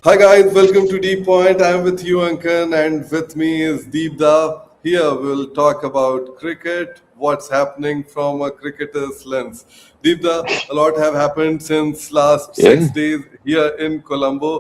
Hi guys, welcome to Deep Point. I'm with you, Ankan, and with me is Deepda. Here we'll talk about cricket, what's happening from a cricketer's lens. Deepda, a lot have happened since last Yeah. 6 days here in Colombo.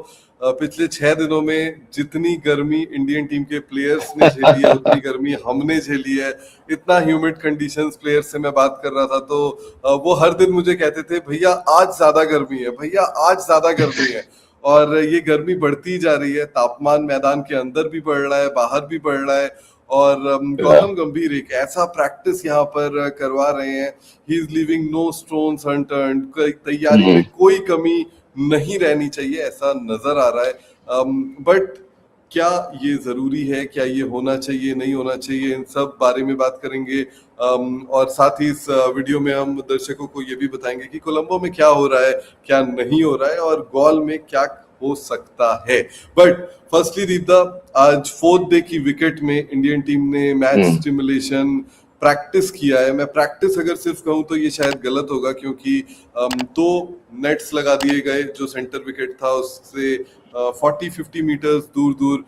पिछले 6 दिनों में जितनी गर्मी Indian team के players ने झेली है उतनी गर्मी हमने झेली है। इतना ह्यूमिड कंडीशंस प्लेयर्स से मैं बात कर रहा था तो वो हर दिन मुझे कहते थे भैया आज ज्यादा गर्मी है, भैया आज ज्यादा गर्मी है। और ये गर्मी बढ़ती जा रही है, तापमान मैदान के अंदर भी बढ़ रहा है, बाहर भी बढ़ रहा है। और गौतम गंभीर एक ऐसा प्रैक्टिस यहाँ पर करवा रहे हैं, he is leaving no stones unturned. तैयारी में कोई कमी नहीं रहनी चाहिए ऐसा नजर आ रहा है। बट क्या ये जरूरी है, क्या ये होना चाहिए, नहीं होना चाहिए, इन सब बारे में बात करेंगे। और साथ ही इस वीडियो में हम दर्शकों को ये भी बताएंगे कि कोलंबो में क्या हो रहा है, क्या नहीं हो रहा है और गॉल में क्या हो सकता है। बट फर्स्टली दीपदा, आज 4th डे की विकेट में इंडियन टीम ने मैच स्टिमुलेशन प्रैक्टिस किया है। मैं प्रैक्टिस अगर सिर्फ कहूं तो ये शायद गलत होगा, क्योंकि 2 नेट्स लगा दिए गए। जो सेंटर विकेट था उससे 40-50 मीटर्स दूर दूर,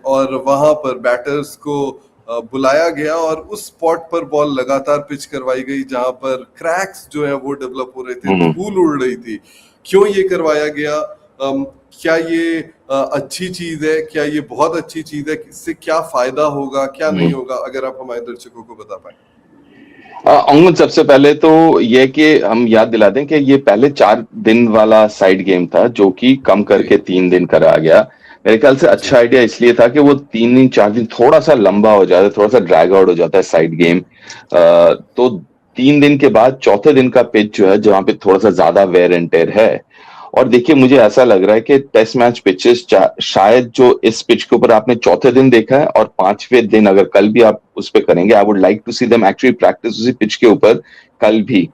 और वहां पर बैटर्स को बुलाया गया और उस स्पॉट पर बॉल लगातार पिच करवाई गई जहां पर क्रैक्स जो है वो डेवलप हो रहे थे, धूल उड़ रही थी। क्यों ये करवाया गया? क्या ये अच्छी चीज है? क्या ये बहुत अच्छी चीज है? इससे क्या फायदा होगा, क्या नहीं होगा? अगर आप हमारे दर्शकों को बता पाए। अंगद, सबसे पहले तो ये कि हम याद दिला दें कि ये पहले 4 दिन वाला साइड गेम था जो कि कम करके 3 दिन करा गया। मेरे ख्याल से अच्छा आइडिया इसलिए था कि वो 3 दिन 4 दिन थोड़ा सा लंबा हो जाता है, थोड़ा सा ड्रैग आउट हो जाता है साइड गेम। तो 3 दिन के बाद चौथे दिन का पिच जो है जहां पे थोड़ा सा ज्यादा वेयर एंड टेयर है। और देखिए, मुझे ऐसा लग रहा है कि टेस्ट मैच पिचेस शायद जो इस पिच के ऊपर आपने चौथे दिन देखा है और 5वें दिन अगर कल भी आप उस पर करेंगे, I would like to see them actually practice उसी पिच के ऊपर कल भी।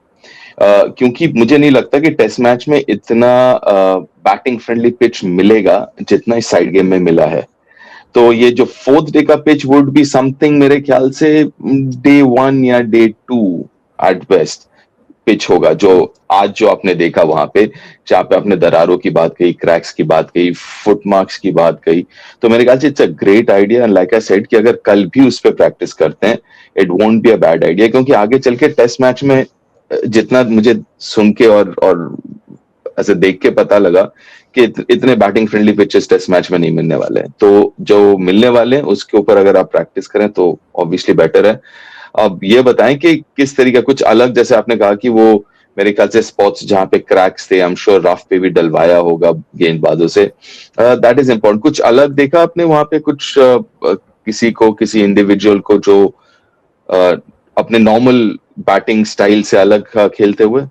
क्योंकि मुझे नहीं लगता कि टेस्ट मैच में इतना बैटिंग फ्रेंडली पिच मिलेगा जितना इस साइड गेम में मिला है। तो ये जो 4th डे का पिच वुड बी समथिंग मेरे ख्याल से Day 1 या Day 2 एट बेस्ट पिच होगा, जो आज जो आपने देखा वहां पे, जहां पे आपने दरारों की बात कही, क्रैक्स की बात कही, फुट मार्क्स की बात कही। तो मेरे ख्याल से it's a great idea and like I said कि अगर कल भी उस पर प्रैक्टिस करते हैं it won't be a bad idea, क्योंकि आगे चल के टेस्ट मैच में जितना मुझे सुन के और ऐसे देख के पता लगा कि इतने batting friendly pitches test match में नहीं मिलने वाले हैं। तो जो मिलने वाले हैं उसके ऊपर अगर आप प्रैक्टिस करें तो ऑब्वियसली बेटर है। अब ये बताएं कि किस तरीके कुछ अलग, जैसे आपने कहा कि वो मेरे ख्याल से स्पॉट्स जहां पे क्रैक्स थे, आई एम श्योर रफ पे भी डलवाया होगा गेंदबाजों से, दैट इज इम्पोर्टेंट। कुछ अलग देखा आपने वहां पे? कुछ किसी इंडिविजुअल को जो अपने नॉर्मल बैटिंग स्टाइल से अलग खेलते हुए?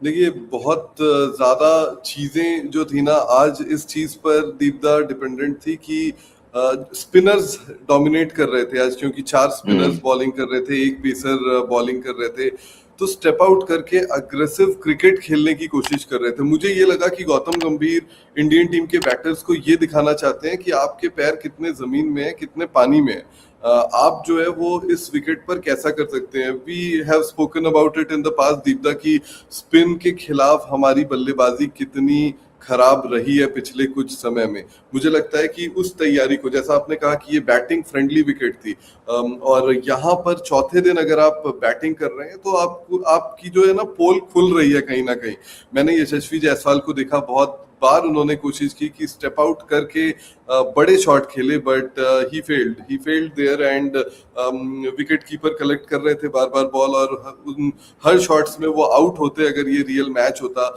देखिए, बहुत ज्यादा चीजें जो थी ना आज इस चीज पर दीपदा डिपेंडेंट थी कि स्पिनर्स डोमिनेट कर रहे थे आज, क्योंकि 4 स्पिनर्स बॉलिंग कर रहे थे, एक पेसर बॉलिंग कर रहे थे। तो स्टेप आउट करके अग्रेसिव क्रिकेट खेलने की कोशिश कर रहे थे। मुझे ये लगा कि गौतम गंभीर इंडियन टीम के बैटर्स को ये दिखाना चाहते हैं कि आपके पैर कितने जमीन में है, कितने पानी में है। आप जो है वो इस विकेट पर कैसा कर सकते हैं। We have spoken about it in the past Deepda की स्पिन के खिलाफ हमारी बल्लेबाजी कितनी खराब रही है पिछले कुछ समय में। मुझे लगता है कि उस तैयारी को, जैसा आपने कहा कि ये बैटिंग फ्रेंडली विकेट थी, और यहाँ पर चौथे दिन अगर आप बैटिंग कर रहे हैं तो आपकी जो है ना पोल खुल रही है कहीं ना कहीं। मैंने यशस्वी जायसवाल को देखा, बहुत बार उन्होंने कोशिश की कि स्टेप आउट करके बड़े शॉट खेले, but he failed there and wicket keeper collect कर रहे थे बार बार बॉल, और हर शॉट्स में वो आउट होते अगर ये रियल मैच होता।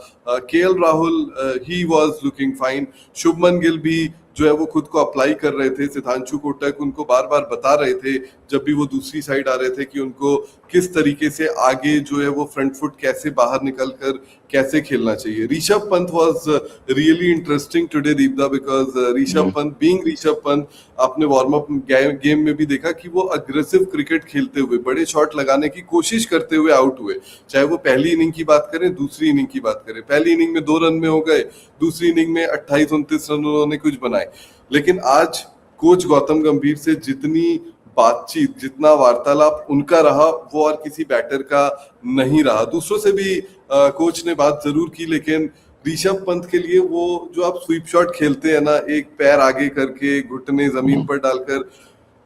KL Rahul he was looking fine, Shubman Gill भी जो है वो खुद को अप्लाई कर रहे थे, सिद्धांशु कोटक उनको बार बार बता रहे थे जब भी वो दूसरी साइड आ रहे थे कि उनको किस तरीके से आगे जो है वो फ्रंट फुट कैसे बाहर निकल कर कैसे खेलना चाहिए। Rishabh Pant was really interesting today Deepda, because Rishabh Pant being Rishabh Pant, आपने वार्म अप गेम में भी देखा कि वो अग्रेसिव क्रिकेट खेलते हुए बड़े शॉट लगाने की कोशिश करते हुए आउट हुए। चाहे वो पहली इनिंग की बात करें, दूसरी इनिंग की बात करें, पहली इनिंग में 2 रन में हो गए, दूसरी इनिंग में 28-29 रन उन्होंने कुछ बनाए। लेकिन आज कोच गौतम गंभीर से जितनी बातचीत, जितना वार्तालाप उनका रहा वो और किसी बैटर का नहीं रहा। दूसरों से भी कोच ने बात जरूर की, लेकिन ऋषभ पंत के लिए वो जो आप स्वीप शॉट खेलते हैं ना, एक पैर आगे करके घुटने जमीन पर डालकर,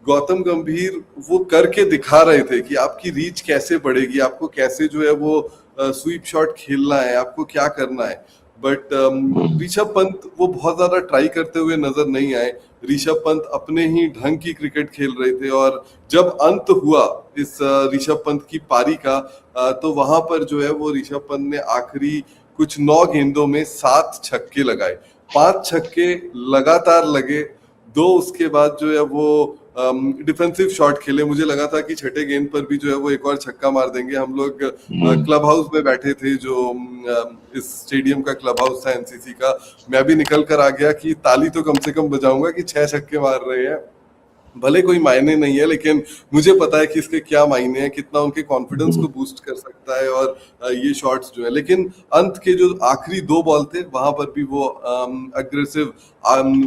गौतम गंभीर वो करके दिखा रहे थे कि आपकी रीच कैसे बढ़ेगी, आपको कैसे जो है वो स्वीप शॉट खेलना है, आपको क्या करना है। बट ऋषभ पंत वो बहुत ज्यादा ट्राई करते हुए नजर नहीं आए। ऋषभ पंत अपने ही ढंग की क्रिकेट खेल रहे थे, और जब अंत हुआ इस ऋषभ पंत की पारी का, तो वहां पर जो है वो ऋषभ पंत ने आखिरी कुछ 9 गेंदों में 7 छक्के लगाए, 5 छक्के लगातार लगे, 2 उसके बाद जो है वो डिफेंसिव शॉट खेले। मुझे लगा था कि छठे गेंद पर भी जो है वो एक और छक्का मार देंगे। हम लोग क्लब हाउस में बैठे थे, जो इस स्टेडियम का क्लब हाउस था एनसीसी का। मैं भी निकल कर आ गया कि ताली तो कम से कम बजाऊंगा कि 6 छक्के मार रहे हैं। भले कोई मायने नहीं है, लेकिन मुझे पता है कि इसके क्या मायने हैं, कितना उनके कॉन्फिडेंस को बूस्ट कर सकता है और ये शॉट्स जो है। लेकिन अंत के जो आखिरी 2 बॉल थे वहां पर भी वो अग्रेसिव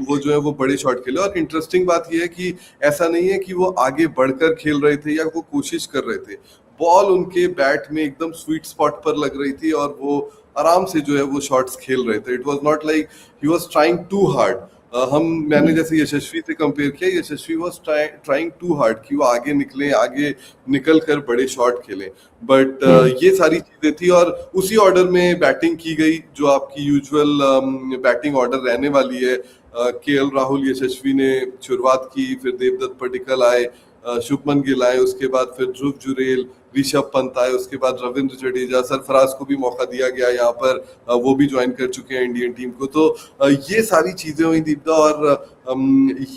वो जो है वो बड़े शॉट खेले। और इंटरेस्टिंग बात ये है कि ऐसा नहीं है कि वो आगे बढ़कर खेल रहे थे या वो कोशिश कर रहे थे, बॉल उनके बैट में एकदम स्वीट स्पॉट पर लग रही थी और वो आराम से जो है वो शॉट्स खेल रहे थे। It was not like he was trying too hard. मैंने जैसे यशस्वी से कंपेयर किया, Yashasvi was trying too hard कि वो आगे निकले, आगे निकल कर बड़े शॉट खेले। बट ये सारी चीजें थी, और उसी ऑर्डर में बैटिंग की गई जो आपकी यूजुअल बैटिंग ऑर्डर रहने वाली है। केएल राहुल, यशस्वी ने शुरुआत की, फिर देवदत्त पडिक्कल आए, शुभमन गिल आए, उसके बाद फिर ध्रुव जुरेल, ऋषभ पंत आए, उसके बाद रविंद्र जडेजा, सरफराज को भी मौका दिया गया यहाँ पर, वो भी ज्वाइन कर चुके हैं इंडियन टीम को। तो ये सारी चीजें हुई दीपदा, और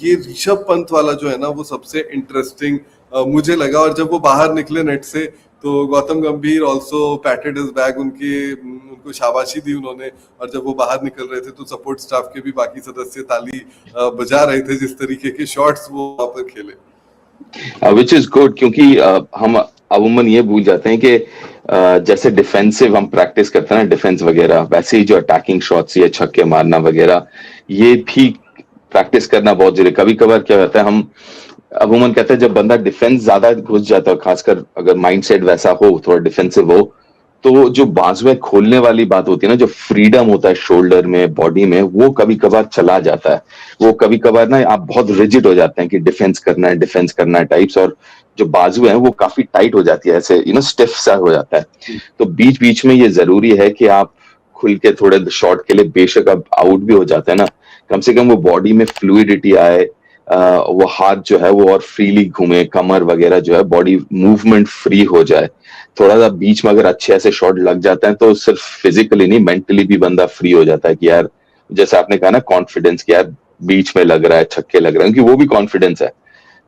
ये ऋषभ पंत वाला जो है ना वो सबसे इंटरेस्टिंग मुझे लगा। और जब वो बाहर निकले नेट से, तो गौतम गंभीर ऑल्सो पैटेड हिज बैग, उनको शाबाशी दी उन्होंने। और जब वो बाहर निकल रहे थे तो सपोर्ट स्टाफ के भी बाकी सदस्य ताली बजा रहे थे, जिस तरीके के शॉट्स वो वहां पर खेले। विच इज गुड, क्योंकि हम अमूमन ये भूल जाते हैं कि जैसे डिफेंसिव हम प्रैक्टिस करते हैं ना, डिफेंस वगैरह, वैसे ही जो अटैकिंग शॉट्स या छक्के मारना वगैरह, ये भी प्रैक्टिस करना बहुत जरूरी। कभी कभार क्या होता है, हम अमूमन कहते हैं जब बंदा डिफेंस ज्यादा घुस जाता है, खासकर अगर माइंडसेट वैसा हो, थोड़ा डिफेंसिव हो, तो जो बाजुएं खोलने वाली बात होती है ना, जो फ्रीडम होता है शोल्डर में, बॉडी में, वो कभी कभार चला जाता है। वो कभी कभार ना आप बहुत रिजिड हो जाते हैं कि डिफेंस करना है टाइप्स, और जो बाजू है वो काफी टाइट हो जाती है, ऐसे स्टिफ सा हो जाता है। तो बीच बीच में ये जरूरी है कि आप खुल के थोड़े शॉट के लिए, बेशक अब आउट भी हो जाते हैं ना, कम से कम वो बॉडी में फ्लूइडिटी आए, वो हाथ जो है वो और फ्रीली घूमे, कमर वगैरह जो है बॉडी मूवमेंट फ्री हो जाए। थोड़ा सा बीच में अगर अच्छे ऐसे शॉट लग जाते हैं तो सिर्फ फिजिकली नहीं, मेंटली भी बंदा फ्री हो जाता है कि यार, जैसे आपने कहा ना, कॉन्फिडेंस, कि यार बीच में लग रहा है, छक्के लग रहे हैं, क्योंकि वो भी कॉन्फिडेंस है।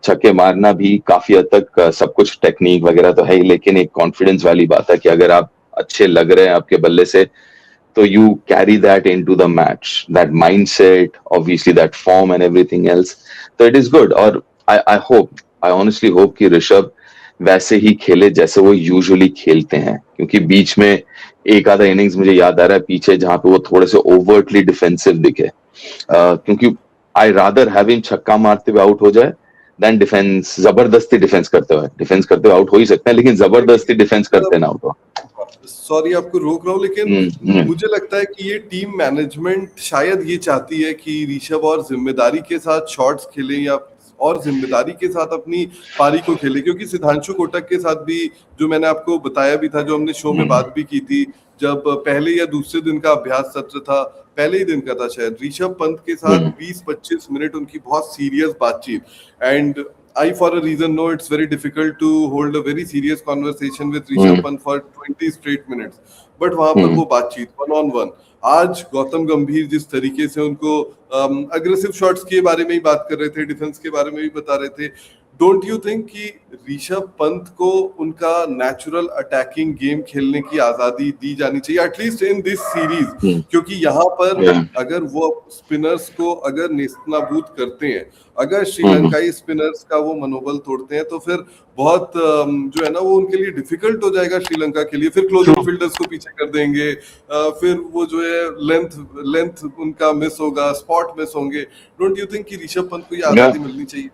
छक्के मारना भी काफी हद तक सब कुछ टेक्निक वगैरह तो है ही, लेकिन एक कॉन्फिडेंस वाली बात है कि अगर आप अच्छे लग रहे हैं आपके बल्ले से, तो you carry that into the match, that mindset, obviously that form and everything else. So it is good. और I honestly hope कि ऋषभ वैसे ही खेले जैसे वो यूजुअली खेलते हैं, क्योंकि बीच में एक आधा इनिंग्स मुझे याद आ रहा है पीछे जहां पे वो थोड़े से ओवरटली डिफेंसिव दिखे, क्योंकि आई रादर हैव हिम छक्का मारते हुए आउट हो जाए देन डिफेंस, जबरदस्ती डिफेंस करते हुए आउट हो ही सकते हैं, लेकिन जबरदस्ती डिफेंस करते ना आउट हो। सॉरी आपको रोक रहा हूँ, लेकिन मुझे लगता है कि ये टीम मैनेजमेंट शायद ये चाहती है कि ऋषभ और जिम्मेदारी के साथ शॉट्स खेलें, या और जिम्मेदारी के साथ अपनी पारी को खेले। क्योंकि सिद्धांशु कोटक के साथ भी, जो मैंने आपको बताया भी था, जो हमने शो में बात भी की थी, जब पहले या दूसरे दिन का अभ्यास सत्र था, पहले ही दिन का था शायद, ऋषभ पंत के साथ 20-25 मिनट उनकी बहुत सीरियस बातचीत। And I, for a reason, know it's very difficult to hold a very serious conversation with Rishabh Pant for 20 straight minutes. But वहां पर वो बातचीत one on one। आज गौतम गंभीर जिस तरीके से उनको अग्रेसिव शॉट्स के बारे में ही बात कर रहे थे, डिफेंस के बारे में भी बता रहे थे, डोंट यू थिंक कि ऋषभ पंत को उनका नेचुरल अटैकिंग गेम खेलने की आजादी दी जानी चाहिए, एटलीस्ट इन दिस सीरीज? क्योंकि यहाँ पर अगर वो स्पिनर्स को अगर नेस्तनाबूद करते हैं, अगर श्रीलंकाई स्पिनर्स का वो मनोबल तोड़ते हैं, तो फिर बहुत जो है ना वो उनके लिए डिफिकल्ट हो जाएगा श्रीलंका के लिए। फिर क्लोजिंग फील्डर्स को पीछे कर देंगे, फिर वो जो है लेंथ उनका मिस होगा, स्पॉट मिस होंगे। डोंट यू थिंक कि ऋषभ पंत को ये आजादी मिलनी चाहिए?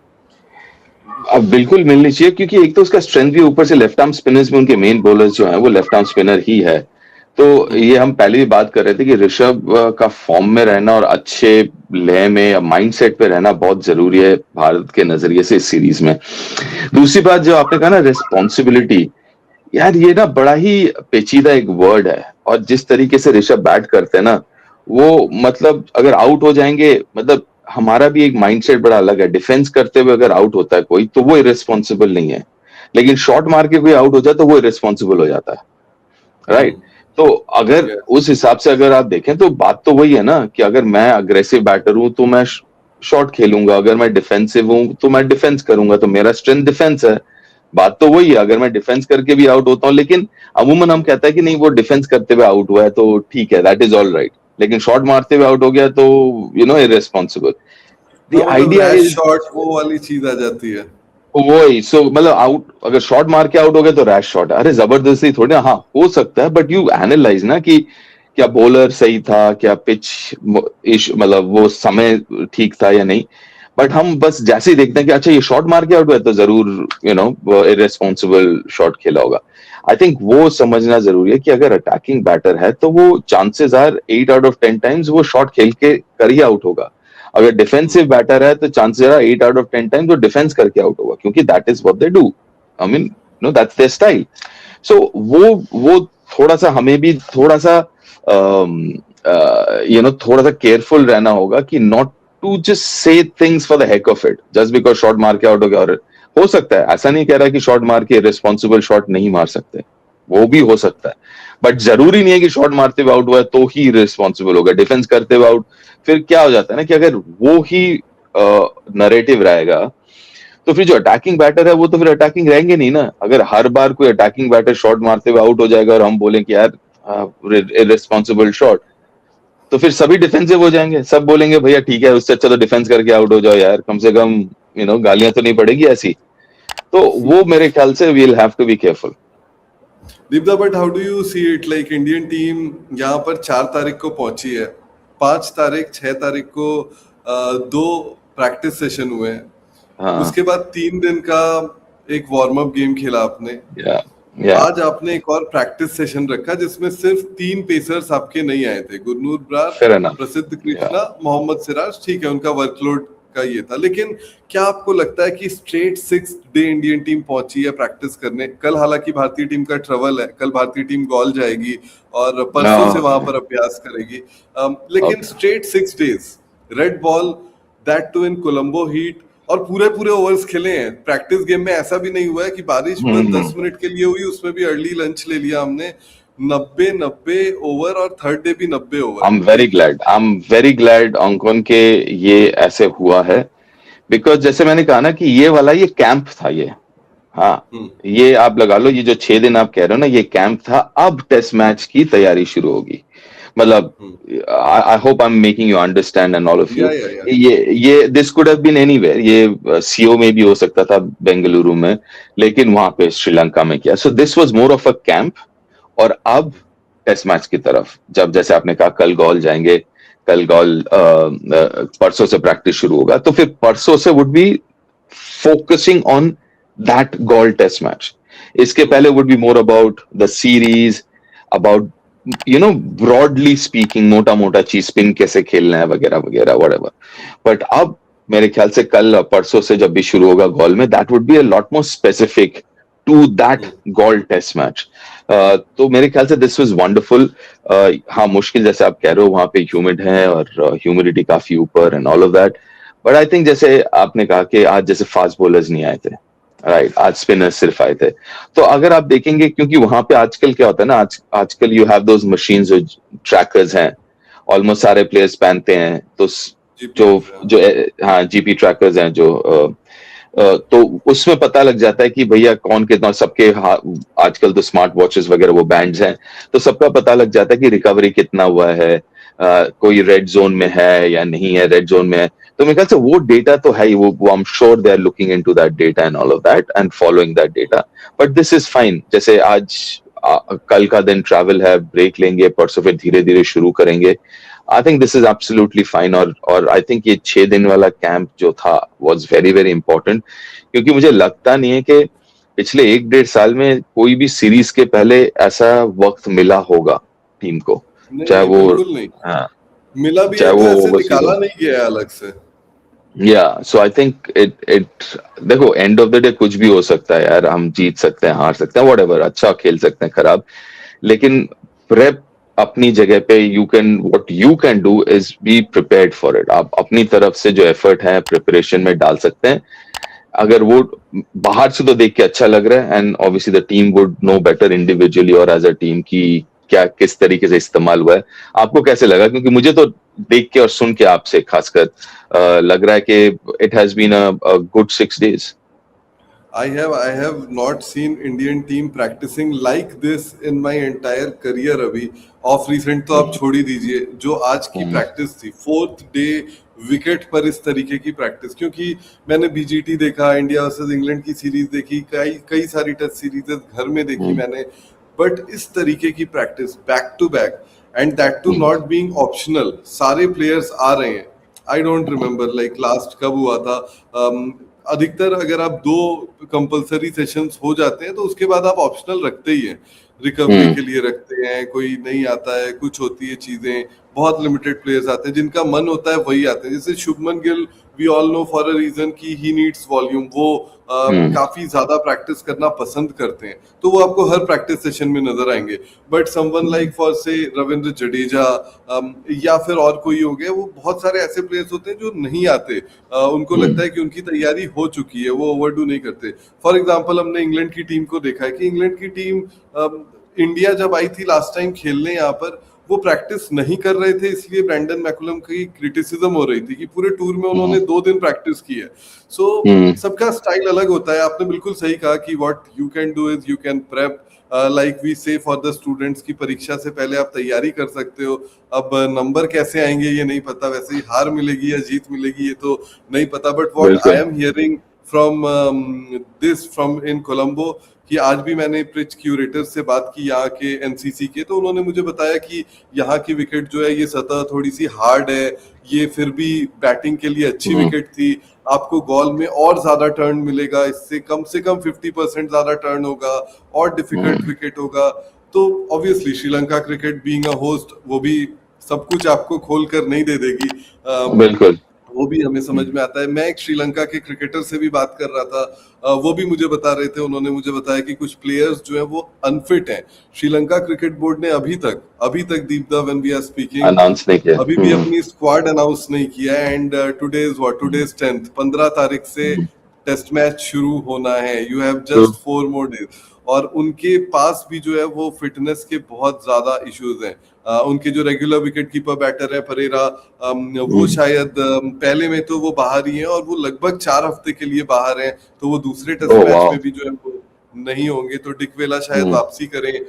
अब बिल्कुल मिलनी चाहिए, क्योंकि एक तो उसका स्ट्रेंथ भी, ऊपर से लेफ्ट आर्म स्पिनर्स में उनके मेन बॉलर्स जो हैं वो लेफ्ट आर्म स्पिनर ही है। तो ये हम पहले भी बात कर रहे थे कि ऋषभ का फॉर्म में रहना और अच्छे लय में या माइंडसेट पे रहना बहुत जरूरी है भारत के नजरिए से इस सीरीज में। दूसरी बात जो आपने कहा ना, रिस्पॉन्सिबिलिटी, यार ये ना बड़ा ही पेचीदा एक वर्ड है। और जिस तरीके से ऋषभ बैट करते हैं ना, वो मतलब अगर आउट हो जाएंगे, मतलब हमारा भी एक माइंडसेट बड़ा अलग है। डिफेंस करते हुए अगर आउट होता है कोई तो वो इरेस्पॉन्सिबल नहीं है, लेकिन शॉट मार के कोई आउट हो जाए तो वो इरेस्पॉन्सिबल हो जाता है, राइट। तो अगर यस। उस हिसाब से अगर आप देखें तो बात तो वही है ना कि अगर मैं अग्रेसिव बैटर हूं तो मैं शॉट खेलूंगा, अगर मैं डिफेंसिव हूं तो मैं डिफेंस करूंगा, तो मेरा स्ट्रेंथ डिफेंस है। बात तो वही है, अगर मैं डिफेंस करके भी आउट होता हूँ, लेकिन अमूमन हम कहता है कि नहीं वो डिफेंस करते हुए आउट हुआ है तो ठीक है, दैट इज ऑल राइट, लेकिन शॉट मारते हुए आउट हो गया तो इररेस्पॉन्सिबल। द हाँ, मतलब आइडिया रैश इज शॉट वो वाली चीज आ जाती है। वही, सो मतलब आउट अगर शॉट मार के आउट हो गए तो रैश शॉट है, अरे जबरदस्ती थोड़ी ना, हाँ हो सकता है, बट यू एनालाइज ना कि क्या बॉलर सही था, क्या पिच मतलब वो समय ठीक था या नहीं। बट हम बस जैसे ही देखते हैं कि अच्छा ये शॉट मार के आउट हुआ है, तो जरूर इरेस्पॉन्सिबल शॉट खेला होगा। आई थिंक वो समझना जरूरी है कि अगर अटैकिंग बैटर है तो वो chances are 8 out of 10 times वो शॉट खेल के कर ही आउट होगा। अगर डिफेंसिव बैटर है तो chances are 8 out of 10 times वो डिफेंस करके आउट होगा, क्योंकि that is what they do. I mean no that's their style. So वो थोड़ा सा हमें भी थोड़ा सा थोड़ा सा केयरफुल रहना होगा कि not to just say things for the heck of it, just because shot मार के आउट हो गया। और हो सकता है, ऐसा नहीं कह रहा कि शॉट मार के रिस्पॉन्सिबल शॉट नहीं मार सकते, वो भी हो सकता है, बट जरूरी नहीं है कि शॉट मारते हुए आउट हुआ है तो ही रिस्पॉन्सिबल होगा। डिफेंस करते हुए आउट, फिर क्या हो जाता है ना कि अगर वो ही नरेटिव रहेगा तो फिर जो अटैकिंग बैटर है वो तो फिर अटैकिंग रहेंगे नहीं ना। अगर हर बार कोई अटैकिंग बैटर शॉट मारते हुए आउट हो जाएगा और हम बोलें कि यार इररिस्पॉन्सिबल शॉट, तो फिर सभी डिफेंसिव हो जाएंगे, सब बोलेंगे भैया ठीक है, उससे अच्छा तो डिफेंस करके आउट हो जाओ यार, कम से कम गालियां तो नहीं पड़ेगी ऐसी। तो वो मेरे ख्याल से we'll have to be careful. Deepda, but how do you see it, like Indian team यहाँ पर 4 तारीख को पहुंची है, 5 तारीख 6 तारीख को दो प्रैक्टिस सेशन हुए हैं, हाँ, उसके बाद 3 दिन का एक वार्म अप गेम खेला आपने, या या आज आपने एक और प्रैक्टिस सेशन रखा जिसमें सिर्फ 3 पेसर्स आपके नहीं आए थे, गुरनूर ब्रार, फेयर एनफ, प्रसिद्ध या कृष्णा, मोहम्मद सिराज, ठीक है उनका वर्कलोड का ये था, लेकिन क्या आपको लगता है कि स्ट्रेट 6 डे इंडियन टीम पहुंची है प्रैक्टिस करने? कल हालांकि भारतीय टीम का ट्रेवल है, कल भारतीय टीम गोल जाएगी और परसों से वहां पर अभ्यास करेगी, लेकिन okay. Straight 6 days red ball, that too in Colombo heat, और पूरे पूरे ओवर्स खेले हैं। प्रैक्टिस गेम में ऐसा भी नहीं हुआ है कि बारिश बस 10 मिनट के लिए हुई, उसमें भी अर्ली लंच ले लिया हमने। 90 ओवर और थर्ड डे भी 90 over. I am very glad अंकन के ये ऐसे हुआ है, बिकॉज जैसे मैंने कहा ना कि ये वाला ये कैंप था ये, हाँ, ये आप लगा लो, ये जो 6 दिन आप कह रहे हो ना ये कैंप था, अब टेस्ट मैच की तैयारी शुरू होगी। मतलब I hope I am making you understand and all of you. या ये this could have been anywhere, ये सीओ में भी हो सकता था, बेंगलुरु में, लेकिन वहां पे श्रीलंका में किया। So this was more of a camp. और अब टेस्ट मैच की तरफ, जब जैसे आपने कहा कल गोल जाएंगे, कल गोल परसों से प्रैक्टिस शुरू होगा, तो फिर परसों से would be focusing on that Galle test match. इसके पहले would be more about the series, about broadly speaking, मोटा मोटा चीज, स्पिन कैसे खेलना है वगैरह वगैरह व्हाटएवर। बट अब मेरे ख्याल से कल परसों से जब भी शुरू होगा गोल में, that would be a lot more specific to that Galle test match. तो मेरे ख्याल से दिस वाज वंडरफुल। हाँ, मुश्किल जैसे आप कह रहे हो, वहां पे ह्यूमिड है और ह्यूमिडिटी काफी ऊपर and all of that. But I think जैसे आपने कहा कि आज जैसे फास्ट बॉलर्स नहीं आए थे, राइट, आज स्पिनर्स सिर्फ आए थे। तो अगर आप देखेंगे, क्योंकि वहां पे आजकल क्या होता है ना, आजकल यू हैव दोज मशीन्स जो ट्रैकर्स हैं, ऑलमोस्ट सारे प्लेयर्स पहनते हैं, तो जो जो हाँ जीपी ट्रैकर्स हैं जो तो उसमें पता लग जाता है कि भैया कौन कितना, सबके आजकल तो स्मार्ट वॉचेस वगैरह वो बैंड्स हैं, तो सबका पता लग जाता है कि रिकवरी कितना हुआ है, कोई रेड जोन में है या नहीं है, रेड जोन में है। तो मेरे ख्याल से वो डेटा तो है ही, वो I am sure they are looking into that data and all of that and following that data. But this is fine. जैसे आज कल का दिन ट्रैवल है, ब्रेक लेंगे, परसों फिर धीरे धीरे शुरू करेंगे। I think this is absolutely fine. और आई थिंक ये 6 दिन वाला कैंप जो था वाज वेरी वेरी इंपॉर्टेंट, क्योंकि मुझे लगता नहीं है कि पिछले 1 डेढ़ साल में कोई भी सीरीज के पहले ऐसा वक्त मिला होगा टीम को, नहीं चाहे नहीं, वो बिल्कुल नहीं। हाँ, मिला भी चाहे है तो वो ऐसे ओवरसीज हो। निकाला नहीं गया है अलग से। सो आई थिंक इट देखो, एंड ऑफ द डे कुछ भी हो सकता है यार, हम जीत सकते हैं, हार सकते हैं, व्हाटएवर, अच्छा खेल सकते हैं, खराब, लेकिन प्रेप अपनी जगह पे, you can, what you can do is be prepared for it. आप अपनी तरफ से जो एफर्ट है प्रिपरेशन में डाल सकते हैं। अगर वो बाहर से तो देख के अच्छा लग रहा है, and obviously the team would know better individually और एज अ टीम की क्या किस तरीके से इस्तेमाल हुआ है। आपको कैसे लगा? क्योंकि मुझे तो देख के और सुन के आपसे खासकर लग रहा है कि it has been a good 6 days। I have not seen Indian team practicing like this in my entire career अभी। ऑफ रिसेंट तो आप छोड़ ही दीजिए, जो आज की प्रैक्टिस थी, फोर्थ डे विकेट पर इस तरीके की प्रैक्टिस, क्योंकि मैंने बीजीटी देखा, इंडिया वर्सेस इंग्लैंड की सीरीज देखी, कई कई सारी टेस्ट सीरीज घर में देखी मैंने, बट इस तरीके की practice back to back, and that too not being optional, सारे प्लेयर्स आ रहे हैं। I don't remember like last कब हुआ था। अधिकतर अगर आप 2 कंपलसरी सेशंस हो जाते हैं तो उसके बाद आप ऑप्शनल रखते ही हैं, रिकवरी के लिए रखते हैं, कोई नहीं आता है, कुछ होती है चीजें, बहुत लिमिटेड प्लेयर्स आते हैं, जिनका मन होता है वही आते हैं। जैसे Shubman Gill, we all know for a reason कि ही नीड्स वॉल्यूम, वो काफी ज्यादा प्रैक्टिस करना पसंद करते हैं, तो वो आपको हर प्रैक्टिस सेशन में नजर आएंगे। बट समवन लाइक फॉर से रविंद्र जडेजा या फिर और कोई हो गया, वो बहुत सारे ऐसे प्लेयर्स होते हैं जो नहीं आते, उनको लगता है कि उनकी तैयारी हो चुकी है, वो ओवरडू नहीं करते। फॉर एग्जाम्पल हमने इंग्लैंड की टीम को देखा है कि इंग्लैंड की टीम इंडिया जब आई थी लास्ट टाइम खेलने यहाँ पर, वो प्रैक्टिस नहीं कर रहे थे, इसलिए ब्रैंडन मैकुलम की क्रिटिसिज्म हो रही थी कि पूरे टूर में उन्होंने 2 दिन प्रैक्टिस की है। सो सबका स्टाइल अलग होता है। आपने बिल्कुल सही कहा कि what you can do is you can prep, like we say for the students की परीक्षा से पहले आप तैयारी कर सकते हो। अब नंबर कैसे आएंगे ये नहीं पता, वैसे ही हार मिलेगी या जीत मिलेगी ये तो नहीं पता, but what I am hearing from this from in Colombo, कि आज भी मैंने पिच क्यूरेटर से बात की यहाँ के एनसीसी के, तो उन्होंने मुझे बताया कि यहाँ की विकेट जो है ये सतह थोड़ी सी हार्ड है, ये फिर भी बैटिंग के लिए अच्छी विकेट थी, आपको बॉल में और ज्यादा टर्न मिलेगा, इससे कम से कम 50% ज्यादा टर्न होगा और डिफिकल्ट विकेट होगा। तो obviously Sri Lanka cricket being a host, वो भी सब कुछ आपको खोल कर नहीं दे देगी, बिल्कुल। वो भी हमें समझ में आता है। मैं एक श्रीलंका के क्रिकेटर से भी बात कर रहा था, वो भी मुझे बता रहे थे, उन्होंने मुझे बताया कि कुछ प्लेयर्स जो है वो अनफिट हैं। श्रीलंका क्रिकेट बोर्ड ने अभी तक Deepda, when we are speaking, announce नहीं किया। अभी भी अपनी स्क्वाड अनाउंस नहीं किया है। And today is what, today is 10th, 15 तारीख से टेस्ट मैच शुरू होना है, you have just 4 more days, और उनके पास भी जो है वो फिटनेस के बहुत ज्यादा इश्यूज हैं। उनके जो रेगुलर विकेट कीपर बैटर है परेरा, वो शायद पहले में तो वो बाहर ही हैं, और वो लगभग 4 हफ्ते के लिए बाहर हैं, तो वो दूसरे टेस्ट मैच में भी जो है वो नहीं होंगे। तो डिकवेला शायद वापसी करें।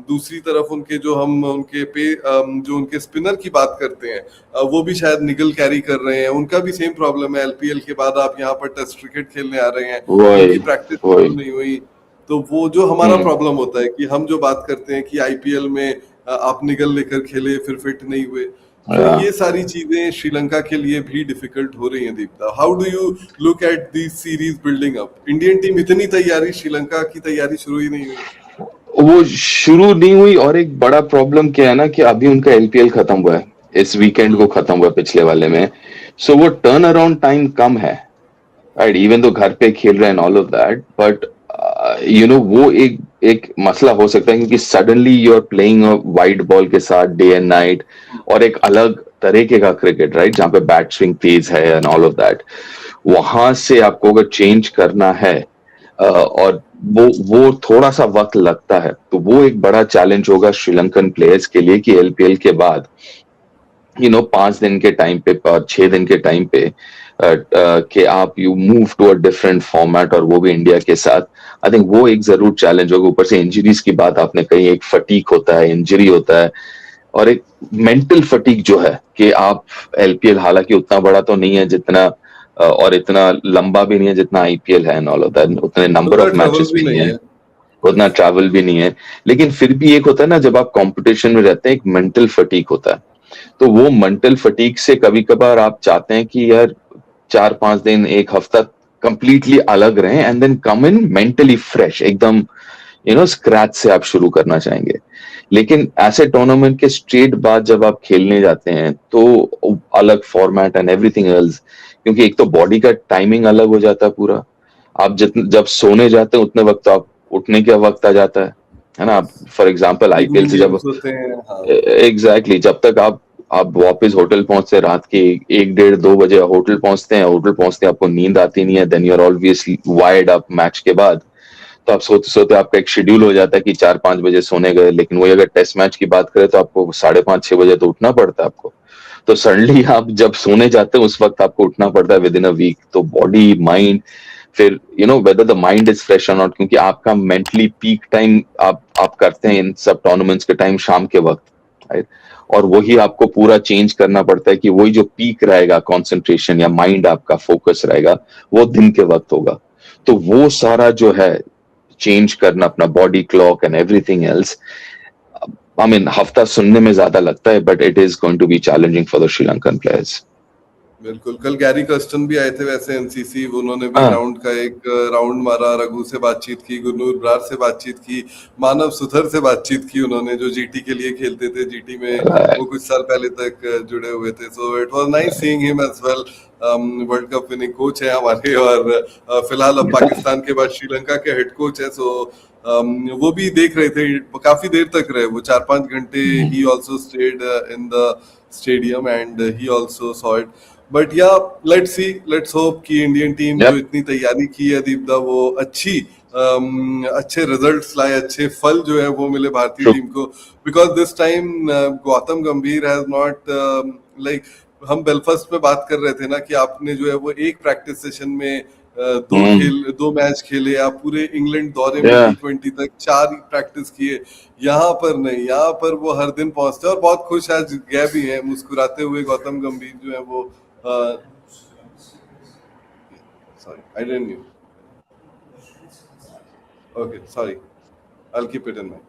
दूसरी तरफ उनके जो हम उनके जो उनके स्पिनर की बात करते हैं, वो भी शायद निगल कैरी कर रहे हैं, उनका भी सेम प्रॉब्लम है। एलपीएल के बाद आप यहाँ पर टेस्ट क्रिकेट खेलने आ रहे हैं, उनकी प्रैक्टिस शुरू नहीं हुई, तो वो जो हमारा प्रॉब्लम होता है कि हम जो बात करते हैं कि आईपीएल में आप निगल लेकर खेले फिर फिट नहीं हुए, तो ये सारी चीजें श्रीलंका के लिए भी डिफिकल्ट हो रही हैं। Deepda, how do you look at this series building up? Indian team इतनी तैयारी, श्रीलंका की तैयारी शुरू ही नहीं हुई। वो शुरू नहीं हुई, और एक बड़ा प्रॉब्लम क्या है ना कि अभी उनका एलपीएल खत्म हुआ है, इस वीकेंड को खत्म हुआ पिछले वाले में, सो वो टर्न अराउंड टाइम कम है, राइट, इवन तो घर पे खेल रहे हैं ऑल ऑफ दैट, बट वो एक मसला हो सकता है, क्योंकि suddenly you are playing white ball के साथ डे एंड नाइट, और एक अलग तरीके का क्रिकेट, राइट, जहां पे बैट स्विंग तेज है एंड ऑल ऑफ दैट, वहां से आपको अगर चेंज करना है और वो थोड़ा सा वक्त लगता है, तो वो एक बड़ा चैलेंज होगा श्रीलंकन प्लेयर्स के लिए कि एलपीएल के बाद 5 दिन के टाइम पे और 6 दिन के टाइम पे कि आप you move to a different format, और वो भी इंडिया के साथ, आई थिंक वो एक जरूर चैलेंज होगा। ऊपर से इंजरीज की बात आपने कही, एक फटीक होता है, इंजरी होता है, और एक मेंटल फटीक जो है कि आप एलपीएल हालांकि उतना बड़ा तो नहीं है जितना और इतना लंबा भी नहीं है जितना आईपीएल है एंड ऑल ऑफ दैट, उतने नंबर ऑफ मैचेस भी नहीं है, उतना ट्रैवल भी नहीं है, लेकिन फिर भी एक होता है ना, जब आप कंपटीशन में रहते हैं, एक मेंटल फटीक होता है, तो वो मेंटल फटीक से कभी कभार आप चाहते हैं कि यार 4-5 दिन, एक हफ्ता कंप्लीटली अलग रहें, and then come in mentally fresh, एकदम स्क्रैच से आप शुरू करना चाहेंगे। लेकिन ऐसे टूर्नामेंट के स्ट्रेट बाद जब आप खेलने जाते हैं तो अलग फॉर्मेट एंड एवरीथिंग एल्स, क्योंकि एक तो बॉडी का टाइमिंग अलग हो जाता है पूरा। आप जब सोने जाते हैं उतने वक्त आप उठने का वक्त आ जाता है ना। Yes, for example IPL evening से जब गेम्स होते हैं, हाँ। एग्जैक्टली जब तक आप वापस होटल पहुंचते हैं रात के 1 1 2 बजे होटल पहुंचते हैं, होटल पहुंचते आपको नींद आती नहीं है, then you are obviously wired up match के बाद। तो आप सोते सोते आपका एक शेड्यूल हो जाता है कि 4 5 बजे सोने गए, लेकिन वही अगर टेस्ट मैच की बात करें तो आपको 5:30 6 बजे तो उठना पड़ता है आपको। तो सडनली आप जब सोने जाते हैं उस वक्त आपको उठना पड़ता है विद इन अ वीक। तो बॉडी माइंड, फिर whether the mind is fresh और नॉट, क्योंकि आपका मेंटली पीक टाइम आप करते हैं इन सब टूर्नामेंट्स के टाइम शाम के वक्त, राइट। और वही आपको पूरा चेंज करना पड़ता है कि वही जो पीक रहेगा कंसंट्रेशन या माइंड आपका फोकस रहेगा वो दिन के वक्त होगा। तो वो सारा जो है चेंज करना अपना body clock and everything else, I mean हफ्ता सुनने में ज्यादा लगता है but it is going to be challenging for the Sri Lankan players. बिल्कुल, कल गैरी कर्स्टन भी आए थे वैसे एनसीसी, उन्होंने भी हाँ, ग्राउंड का एक राउंड मारा, रघु से बातचीत की, गुरनूर बरार से बातचीत की, मानव सुथर से बातचीत की उन्होंने, जो जीटी के लिए खेलते थे, जीटी में वो कुछ साल पहले तक जुड़े हुए थे। So it was nice seeing him as well. World cup winning coach है हमारे, और फिलहाल अब पाकिस्तान के बाद श्रीलंका के हेड कोच है। सो वो भी देख रहे थे, काफी देर तक रहे वो, 4 5 घंटे। He also stayed in the stadium and he also saw it. But या लेट्स होप कि इंडियन टीम जो yep, इतनी तैयारी की है दीपदा, वो अच्छे रिजल्ट्स लाए, अच्छे फल जो है वो मिले भारतीय true, टीम को। बिकॉज दिस टाइम गौतम गंभीर हैज नॉट, लाइक, हम बेलफास्ट में बात कर रहे थे ना कि आपने जो है वो एक प्रैक्टिस सेशन में दो मैच खेले, आप पूरे इंग्लैंड दौरे में yeah, T20 तक 4 प्रैक्टिस किए। यहाँ पर नहीं, यहाँ पर वो हर दिन पहुंचते हैं और बहुत खुश आज गए भी हैं मुस्कुराते हुए गौतम गंभीर जो है वो। Sorry, I didn't knew. Okay, sorry. I'll keep it in mind.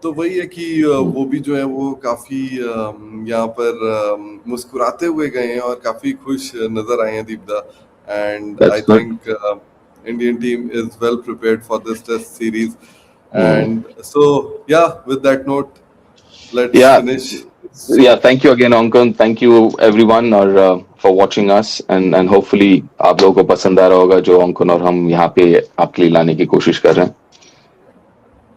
तो वही है कि वो भी जो है वो काफी यहाँ पर मुस्कुराते हुए गए हैं और काफी खुश नजर आए हैं Deepda. And I that's good. Think Indian team is well prepared for this test series. And so yeah, with that note, let's Yeah, finish. yeah, so thank you again Ankan, thank you everyone और for watching us and hopefully आप लोगों को पसंद आ रहा होगा जो अंकन और हम यहाँ पे आपके लिए लाने की कोशिश कर रहे हैं।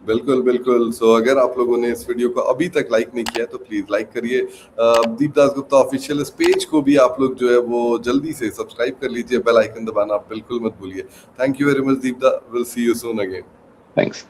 बिल्कुल बिल्कुल। सो अगर आप लोगों ने इस वीडियो को अभी तक लाइक नहीं किया तो प्लीज लाइक करिए। दीपदास गुप्ता ऑफिशियल इस पेज को भी आप लोग जो है वो जल्दी से सब्सक्राइब कर लीजिए, बेल आइकन दबाना आप बिल्कुल मत भूलिए। Thank you very much Deepda, will see you soon again. Thanks.